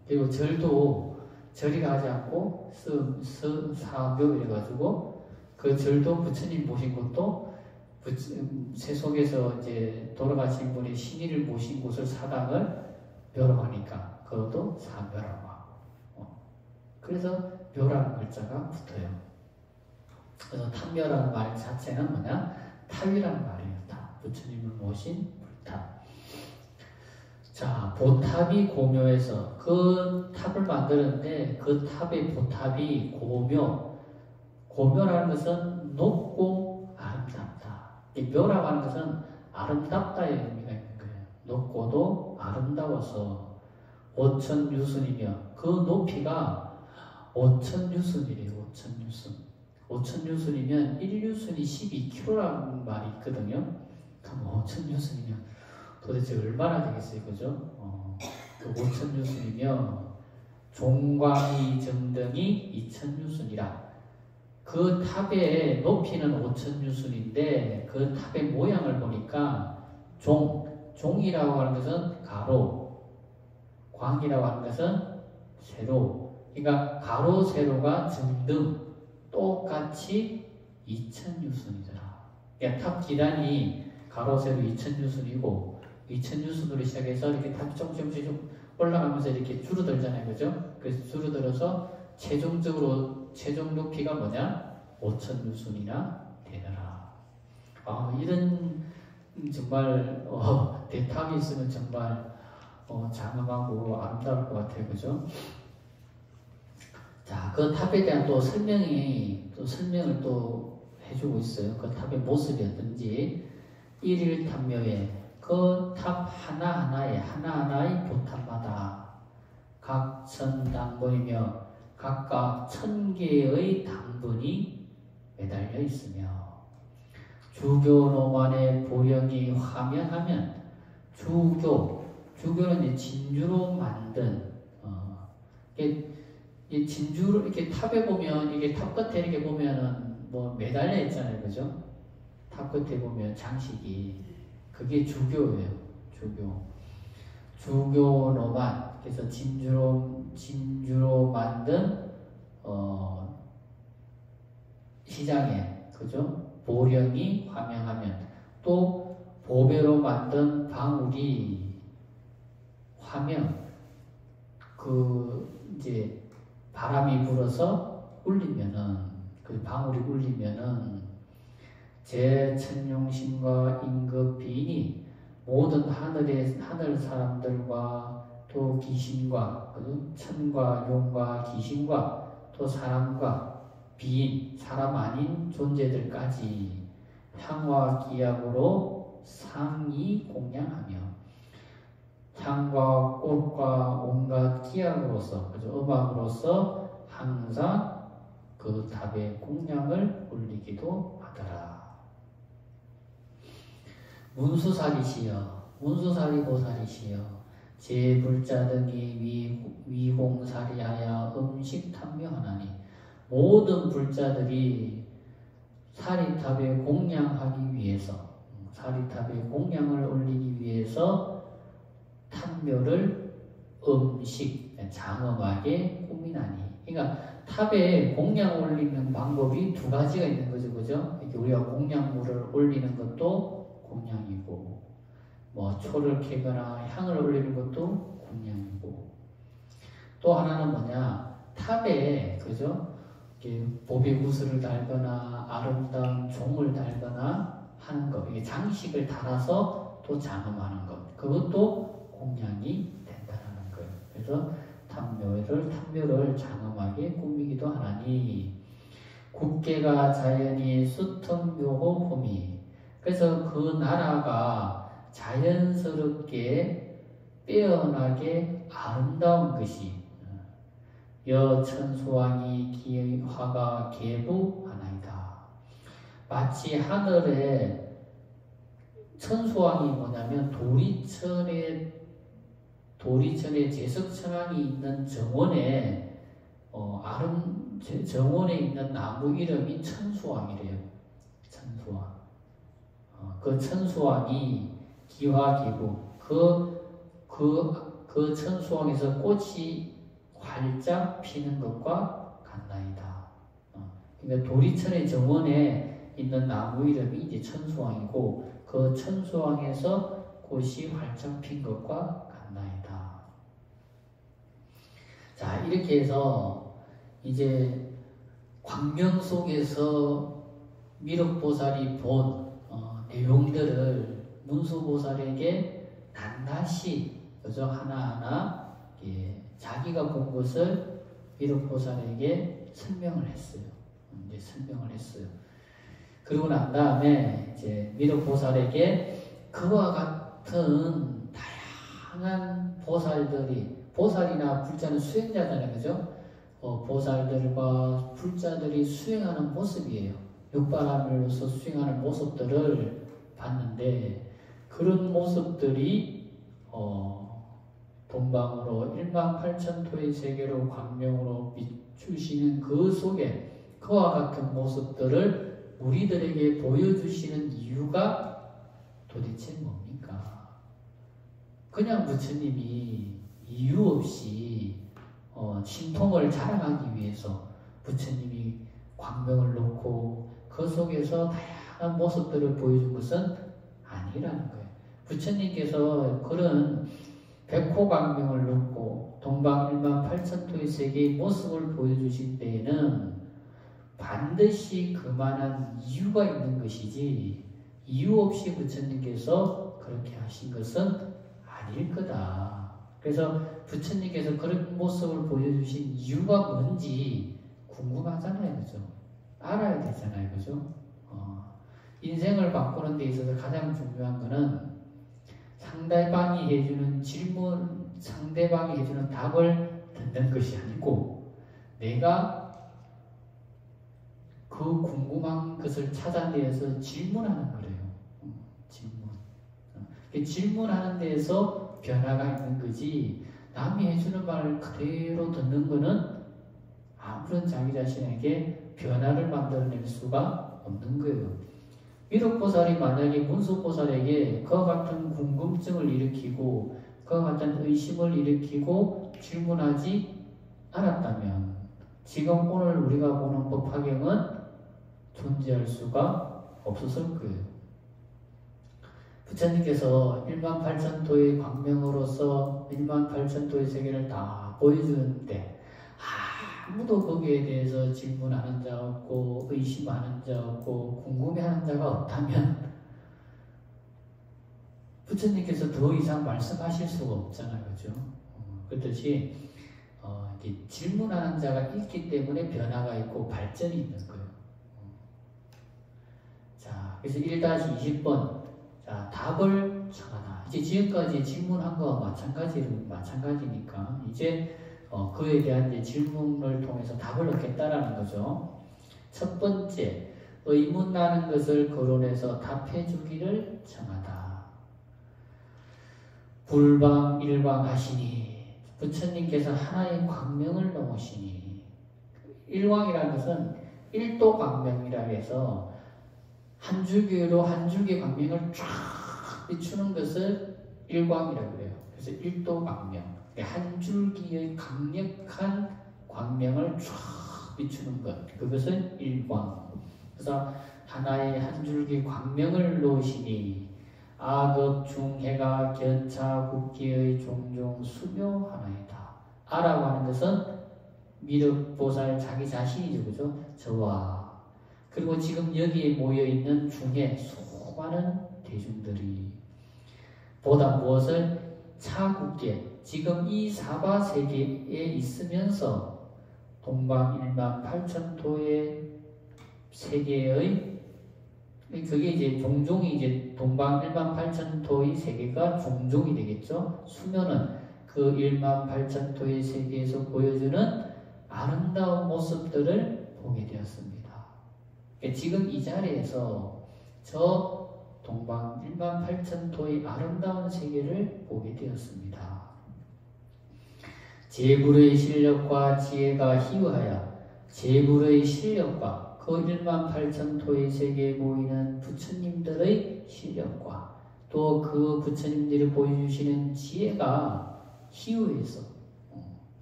그리고 절이라 하지 않고 사묘 이래가지고 그 절도 부처님 모신 곳도 세속에서 이제 돌아가신 분이 신의를 모신 곳을 사당을 묘라고 하니까 그것도 사묘라고 하고. 그래서 묘라는 글자가 붙어요. 그래서 탐묘라는 말 자체는 뭐냐? 탑이라는 말이에요. 탑. 부처님을 모신 불탑. 자, 보탑이 고묘해서 그 탑을 만들었는데 그 탑의 보탑이 고묘라는 것은 높고 아름답다. 이 묘라고 하는 것은 아름답다의 의미가 있는 거예요. 높고도 아름다워서 5,000유순이며 그 높이가 5,000유순이래요. 5,000유순. 5,000유순이면 1유순이 12km라는 말이 있거든요. 그럼 5,000유순이면 도대체 얼마나 되겠어요, 그죠? 그 5,000유순이면 종광이 정등이 2,000유순이라. 그 탑의 높이는 5,000유순인데 그 탑의 모양을 보니까 종이라고 하는 것은 가로, 광이라고 하는 것은 세로. 그러니까 가로, 세로가 정등 똑같이 2,000유순이더라. 그러니까 탑 기단이 가로, 세로 2,000유순이고 2,000유순으로 시작해서 이렇게 탑이 조금씩 올라가면서 이렇게 줄어들잖아요. 그죠? 그래서 줄어들어서 최종 높이가 뭐냐? 5,000유순이나 되더라. 이런 정말 대탑이 있으면 정말 장엄하고 아름다울 것 같아요. 그죠? 자, 그 탑에 대한 설명을 또 해주고 있어요. 그 탑의 모습이 어떤지. 일일탑묘에 그 탑 하나하나의 보탑마다 각 천당분이며 각각 1,000개의 당분이 매달려 있으며 주교노만의 보령이 화명하면 주교는 이제 진주로 만든 이 진주를 이렇게 탑에 보면 이게 탑 끝에 이렇게 보면은 뭐 매달려 있잖아요, 그죠? 탑 끝에 보면 장식이 그게 주교예요, 주교노만. 그래서 진주로 만든 시장에 그죠? 보령이 화명하면 또 보배로 만든 방울이 화명 이제 바람이 불어서 울리면은 그 방울이 울리면은 제천용신과 임급비인이 모든 하늘 사람들과 또 귀신과 천과 용과 귀신과 또 사람과 비인 사람 아닌 존재들까지 향과 기약으로 상이 공양하며 향과 꽃과 온갖 기약으로서 음악으로서 항상 그 탑에 공양을 올리기도 하더라. 문수사리 보살이시여 제불자 등이 위공사리하여 음식탐묘하나니 모든 불자들이 사리탑에 공양하기 위해서 사리탑에 공양을 올리기 위해서 탐묘를 장엄하게 꾸미나니. 그러니까 탑에 공양 올리는 방법이 두 가지가 있는 거죠, 그죠? 이렇게 우리가 공양물을 올리는 것도 공양이고, 뭐 초를 캐거나 향을 올리는 것도 공양이고, 또 하나는 뭐냐? 탑에 그죠? 보배구슬을 달거나 아름다운 종을 달거나 하는 것, 이게 장식을 달아서 또 장엄하는 것, 그것도 공양이 된다는 거예요. 그래서 탐묘를 장엄하게 꾸미기도 하나니 국계가 자연히 수특묘호 홈이. 그래서 그 나라가 자연스럽게 빼어나게 아름다운 것이 여천수왕이 기화가 계부하나이다. 마치 하늘에 천수왕이 뭐냐면 도리천에 제석천왕이 있는 정원에 정원에 있는 나무 이름이 천수왕이래요. 천수왕. 그 천수왕이 기화기부 그 천수왕에서 꽃이 활짝 피는 것과 같나이다. 그러니까 도리천의 정원에 있는 나무 이름이 이제 천수왕이고 그 천수왕에서 꽃이 활짝 핀 것과 같나이다. 자, 이렇게 해서 이제 광명 속에서 미륵보살이 본 내용들을 문수보살에게 낱낱이 그래서 하나하나 자기가 본 것을 미륵보살에게 설명을 했어요. 이제 설명을 했어요. 그리고 난 다음에 이제 미륵보살에게 그와 같은 다양한 보살이나 불자는 수행자잖아요, 그죠? 보살들과 불자들이 수행하는 모습이에요. 육바라밀로서 수행하는 모습들을 봤는데 그런 모습들이 동방으로 18,000토의 세계로 광명으로 비추시는 그 속에 그와 같은 모습들을 우리들에게 보여주시는 이유가 도대체 뭡니까? 그냥 부처님이 이유 없이 신통을 자랑하기 위해서 부처님이 광명을 놓고 그 속에서 다양한 모습들을 보여준 것은 아니라는 거예요. 부처님께서 그런 백호광명을 놓고 동방 18,000토의 세계의 모습을 보여주신 때에는 반드시 그만한 이유가 있는 것이지 이유 없이 부처님께서 그렇게 하신 것은 아닐 거다. 그래서 부처님께서 그런 모습을 보여주신 이유가 뭔지 궁금하잖아요, 그죠? 알아야 되잖아요, 그죠? 인생을 바꾸는 데 있어서 가장 중요한 거는 상대방이 해주는 질문, 상대방이 해주는 답을 듣는 것이 아니고 내가 그 궁금한 것을 찾아내서 질문하는 거래요. 질문. 질문하는 데에서 변화가 있는 거지 남이 해주는 말을 그대로 듣는 거는 아무런 자기 자신에게 변화를 만들어낼 수가 없는 거예요. 미륵보살이 만약에 문수보살에게 그와 같은 궁금증을 일으키고 그와 같은 의심을 일으키고 질문하지 않았다면 지금 오늘 우리가 보는 법화경은 존재할 수가 없었을 거예요. 부처님께서 18,000토의 광명으로서 18,000토의 세계를 다 보여주는데 아무도 거기에 대해서 질문하는 자 없고 의심하는 자 없고 궁금해하는 자가 없다면 부처님께서 더 이상 말씀하실 수가 없잖아요, 그죠? 그렇듯이 질문하는 자가 있기 때문에 변화가 있고 발전이 있는 거예요. 자, 그래서 1-20번 자, 답을 청하라. 이제 지금까지 질문한 거와 마찬가지니까 이제 그에 대한 이제 질문을 통해서 답을 얻겠다라는 거죠. 첫 번째, 의문나는 것을 거론해서 답해 주기를 청하다. 불방일광하시니 부처님께서 하나의 광명을 놓으시니 일광이라는 것은 일도 광명이라 해서 한 줄기로 한 줄기 광명을 쫙 비추는 것을 일광이라고 해요. 그래서 일도 광명, 한 줄기의 강력한 광명을 쫙 비추는 것, 그것은 일광. 그래서 하나의 한 줄기 광명을 놓으시니 아급 중해가 견차 국기의 종종 수묘하나이다. 아라고 하는 것은 미륵보살 자기 자신이죠, 그죠? 저와 그리고 지금 여기에 모여있는 중에 수많은 대중들이 보다 무엇을 차국계 지금 이 사바세계에 있으면서 동방 18,000토의 세계의 그게 이제 종종이 이제 동방 18,000토의 세계가 종종이 되겠죠. 수면은 그 18,000토의 세계에서 보여주는 아름다운 모습들을 보게 되었습니다. 지금 이 자리에서 저 동방 18,000토의 아름다운 세계를 보게 되었습니다. 제불의 실력과 지혜가 희화하여 제불의 실력과 그 18,000토의 세계에 보이는 부처님들의 실력과 또 그 부처님들이 보여주시는 지혜가 희화해서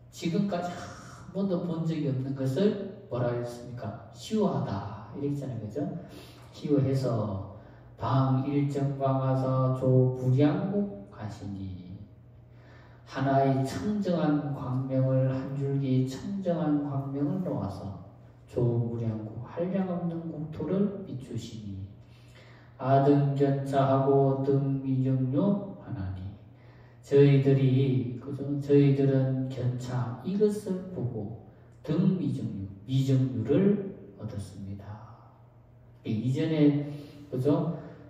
지금까지 한 번도 본 적이 없는 것을 뭐라 했습니까? 희화하다. 이렇게 있잖아요, 그죠? 희화해서 방일정광하사 조불양국 가시니 하나의 청정한 광명을 한 줄기 청정한 광명을 놓아서 조무량국 한량없는 국토를 비추시니 아등견차하고 등미정료 하나니 저희들은 견차 이것을 보고 미정유를 얻었습니다. 이전에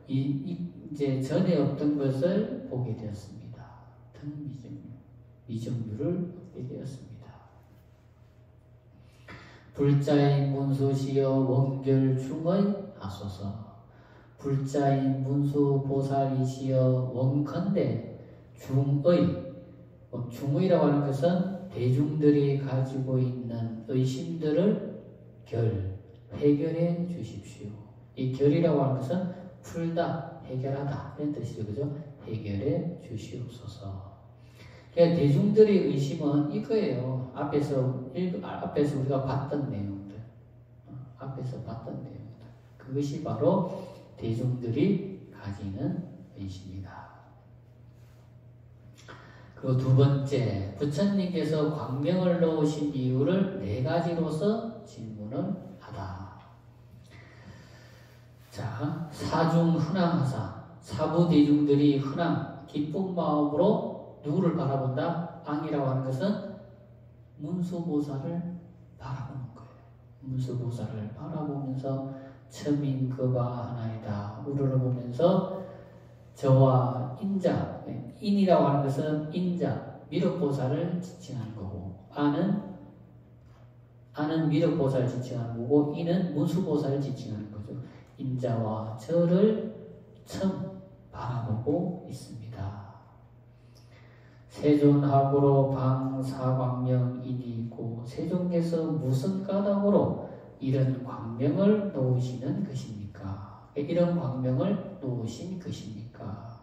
이제 전에 없던 것을 보게 되었습니다. 미정유를 얻게 되었습니다. 불자인 문수시여 원결중의 하소서. 불자인 문수보살이시여 원컨대 중의라고 하는 것은 대중들이 가지고 있는 의심들을 해결해 주십시오. 이 결이라고 하는 것은 풀다, 해결하다 이런 뜻이죠. 그죠? 해결해 주시옵소서. 그러니까 대중들의 의심은 이거예요. 앞에서 우리가 봤던 내용들. 그것이 바로 대중들이 가지는 의심이다. 그리고 두 번째, 부처님께서 광명을 놓으신 이유를 4가지로서 질문을 하다. 자, 사중 흔황하사. 사부 대중들이 흔황, 기쁜 마음으로 누구를 바라본다? 앙이라고 하는 것은 문수보살을 바라보는 거예요. 문수보살을 바라보면서 처민급아 하나이다 우러러보면서 저와 인이라고 하는 것은 인자, 미륵보살을 지칭하는 거고, 아는 미륵보살을 지칭하는 거고, 이는 문수보살을 지칭하는 거죠. 인자와 저를 처음 바라보고 있습니다. 세존하고로 방사광명인이 있고, 세존께서 무슨 까닭으로 이런 광명을 놓으시는 것입니까? 이런 광명을 놓으신 것입니까?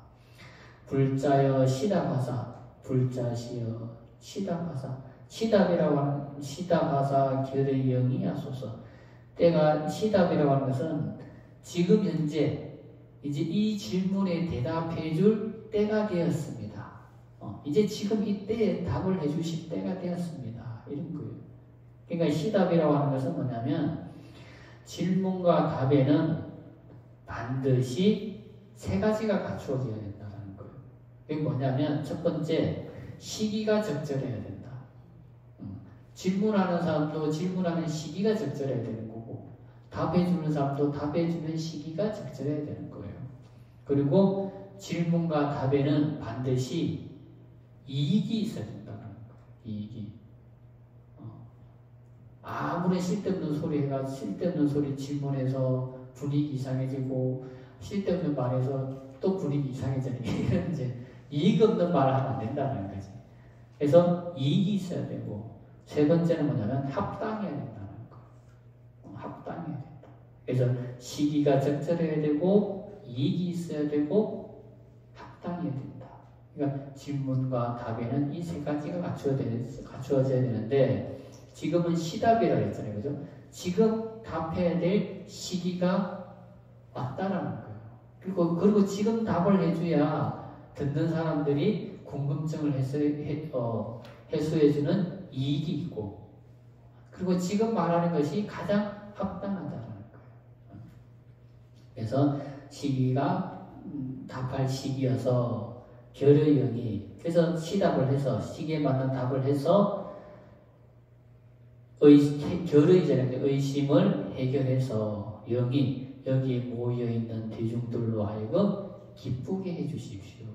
불자여 시답하사, 불자시여 시답하사. 시답이라고 하는 시답하사 결의 영이 하소서. 시답이라고 하는 것은 지금 현재 이제 이 질문에 대답해 줄 때가 되었습니다. 이제 지금 이때에 답을 해 주실 때가 되었습니다. 이런 거예요. 그러니까 시답이라고 하는 것은 뭐냐면 질문과 답에는 반드시 3가지가 갖추어져야 된다는 거예요. 그게 뭐냐면 첫 번째, 시기가 적절해야 된다. 질문하는 사람도 질문하는 시기가 적절해야 되는 거고, 답해주는 사람도 답해주는 시기가 적절해야 되는 거예요. 그리고 질문과 답에는 반드시 이익이 있어야 된다는 거예요. 이익이. 아무리 쓸데없는 소리 질문해서 분위기 이상해지고, 쓸데없는 말해서 또 분위기 이상해지는 게 이제 이익 없는 말을 하면 안 된다는 거지. 그래서 이익이 있어야 되고, 3번째는 뭐냐면 합당해야 된다는 거. 합당해야 된다. 그래서 시기가 적절해야 되고, 이익이 있어야 되고, 합당해야 된다. 그러니까 질문과 답에는 이 3가지가 갖추어져야 되는데, 지금은 시답이라고 했잖아요. 그죠? 지금 답해야 될 시기가 왔다라는 거예요. 그리고 지금 답을 해줘야 듣는 사람들이 궁금증을 해소해주는 이익이 있고, 그리고 지금 말하는 것이 가장 합당하다는 거예요. 그래서 시기가 답할 시기여서 결의 영이, 그래서 시답을 해서 시기에 맞는 답을 해서 결의잖아요. 의심을 해결해서 영이 여기에 모여있는 대중들로 하여금 기쁘게 해주십시오.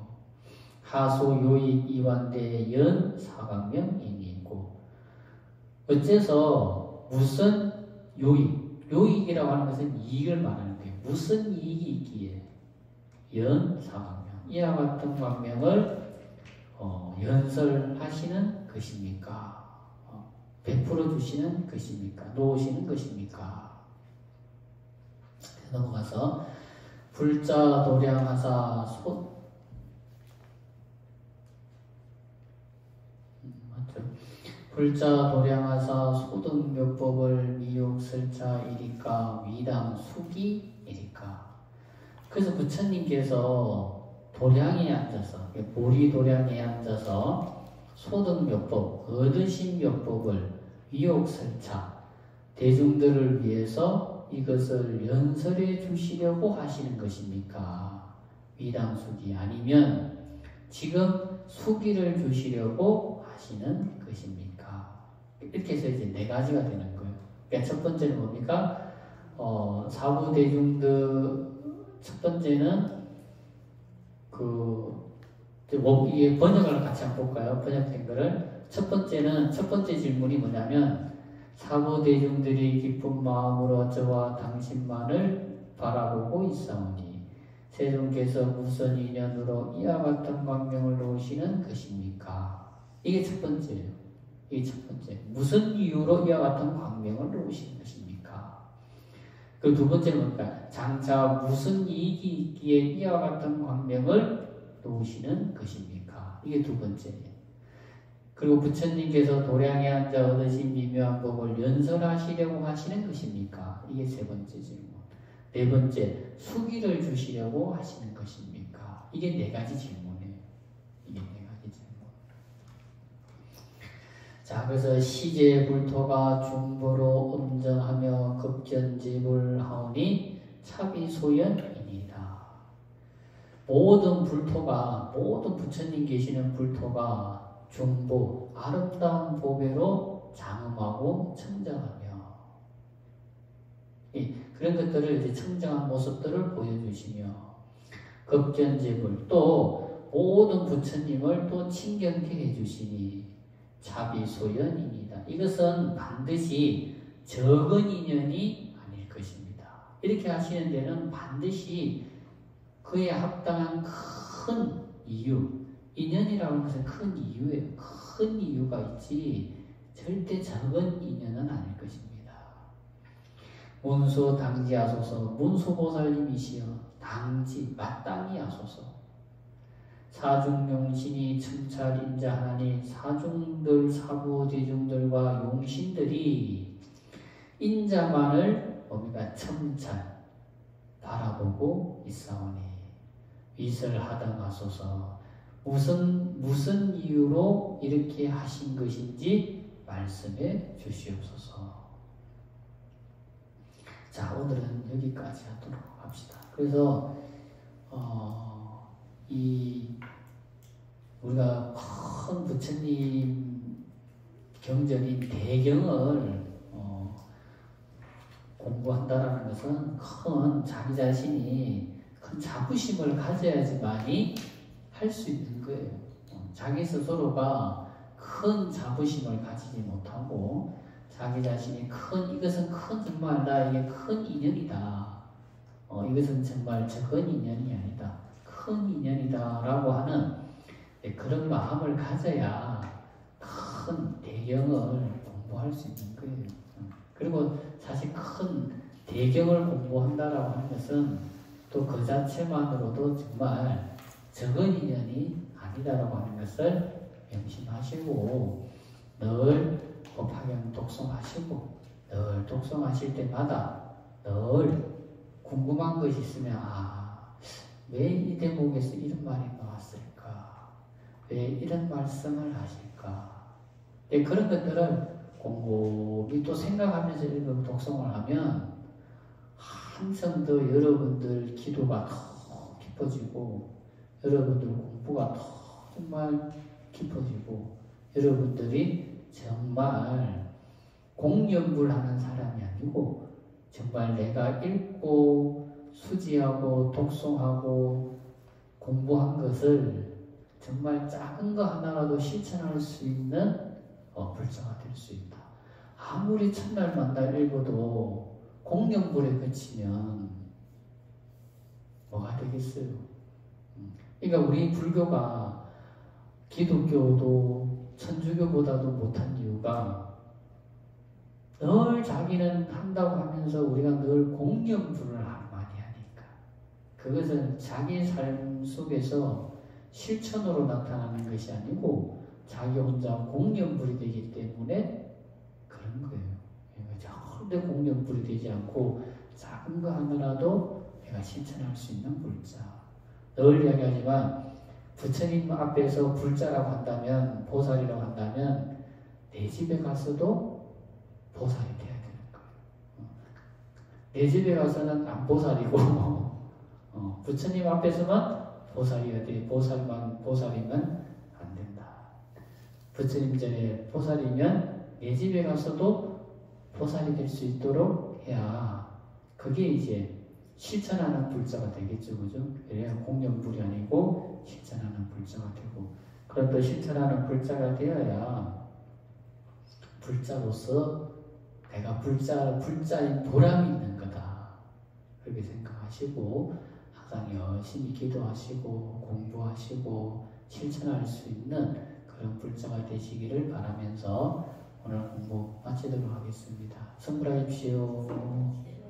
하소 요익 이완대 연 사광명인이고, 어째서 무슨 요익이라고 하는 것은 이익을 말하는 거예요. 무슨 이익이 있기에 연 사광명, 이와 같은 광명을 연설하시는 것입니까? 베풀어 주시는 것입니까? 놓으시는 것입니까? 넘어가서 불자 도량하사 불자 도량하사 소등묘법을 미욕설자이리까 위당 수기이리까. 그래서 부처님께서 도량에 앉아서, 보리 도량에 앉아서 소등묘법, 얻으신묘법을 위옥설차, 대중들을 위해서 이것을 연설해 주시려고 하시는 것입니까? 위당수기. 아니면 지금 수기를 주시려고 하시는 것입니까? 이렇게 해서 이제 네 가지가 되는 거예요. 그러니까 첫 번째는 뭡니까? 사부대중들 첫 번째는 이게 번역을 같이 한번 볼까요? 번역된 거를. 첫 번째 질문이 뭐냐면, 사부대중들이 기쁜 마음으로 저와 당신만을 바라보고 있사오니 세존께서 무슨 인연으로 이와 같은 광명을 놓으시는 것입니까? 이게 첫 번째예요. 이게 첫 번째. 무슨 이유로 이와 같은 광명을 놓으시는 것입니까? 그 두 번째는 뭘까? 장차 무슨 이익이 있기에 이와 같은 광명을 놓으시는 것입니까? 이게 두 번째예요. 그리고 부처님께서 도량에 앉아 얻으신 미묘한 법을 연설하시려고 하시는 것입니까? 이게 세 번째 질문. 네 번째, 수기를 주시려고 하시는 것입니까? 이게 네 가지 질문이에요. 이게 네 가지 질문. 자, 그래서 시제불토가 중보로 음정하며 급전집을 하오니 차비소연이니이다. 모든 부처님 계시는 불토가 중보, 아름다운 보배로 장엄하고 청정하며, 그런 것들을 이제 청정한 모습들을 보여주시며, 급전집을 또 모든 부처님을 또 친경케 해주시니 차비소연입니다. 이것은 반드시 적은 인연이 아닐 것입니다. 이렇게 하시는 데는 반드시 그에 합당한 큰 이유, 인연이라고 하는 것은 큰 이유예요. 큰 이유가 있지 절대 작은 인연은 아닐 것입니다. 문수 당지하소서. 문수보살님이시여 당지 마땅히 하소서. 사중용신이 첨찰인자하니 사중들 사부대중들과 용신들이 인자만을 뭡니까? 첨찰 바라보고 있사오니 위설하당하소서. 무슨 이유로 이렇게 하신 것인지 말씀해 주시옵소서. 자, 오늘은 여기까지 하도록 합시다. 그래서 우리가 큰 부처님 경전인 대경을 공부한다라는 것은 큰 자기 자신이 큰 자부심을 가져야지만이 할 수 있는 거예요. 자기 스스로가 큰 자부심을 가지지 못하고 자기 자신이 이것은 정말 나에게 큰 인연이다. 이것은 정말 적은 인연이 아니다. 큰 인연이다 라고 하는 그런 마음을 가져야 큰 대경을 공부할 수 있는 거예요. 그리고 사실 큰 대경을 공부한다라고 하는 것은 또 그 자체만으로도 정말 적은 인연이 아니다라고 하는 것을 명심하시고 늘 법화경 독송하시고 늘 독송하실 때마다 늘 궁금한 것이 있으면 왜 이 대목에서 이런 말이 나왔을까? 왜 이런 말씀을 하실까? 그런 것들을 곰곰이 또 생각하면서 읽고 독송을 하면 항상 더 여러분들 기도가 더 깊어지고 여러분들 공부가 더 정말 깊어지고 여러분들이 정말 공연불하는 사람이 아니고 정말 내가 읽고 수지하고 독송하고 공부한 것을 정말 작은 거 하나라도 실천할 수 있는 불자가 될 수 있다. 아무리 첫날 만날 읽어도 공연불에 그치면 뭐가 되겠어요? 그러니까 우리 불교가 기독교도 천주교보다도 못한 이유가 늘 자기는 한다고 하면서 우리가 늘 공연불을 많이 하니까 그것은 자기 삶 속에서 실천으로 나타나는 것이 아니고 자기 혼자 공연불이 되기 때문에 그런 거예요. 절대 공연불이 되지 않고 작은 거 하나라도 내가 실천할 수 있는 불자. 늘 이야기하지만 부처님 앞에서 불자라고 한다면 보살이라고 한다면 내 집에 가서도 보살이 돼야 되는 거예요. 내 집에 가서는 안 보살이고 부처님 앞에서만 보살이어야 돼. 보살이면 부처님 전에 보살이면 내 집에 가서도 보살이 될 수 있도록 해야 그게 이제 실천하는 불자가 되겠죠. 그죠? 그래야 공연불이 아니고 실천하는 불자가 되고, 그런 또 실천하는 불자가 되어야 불자로서 내가 불자인 보람이 있는 거다. 그렇게 생각하시고 항상 열심히 기도하시고 공부하시고 실천할 수 있는 그런 불자가 되시기를 바라면서 오늘 공부 마치도록 하겠습니다. 성불하십시오.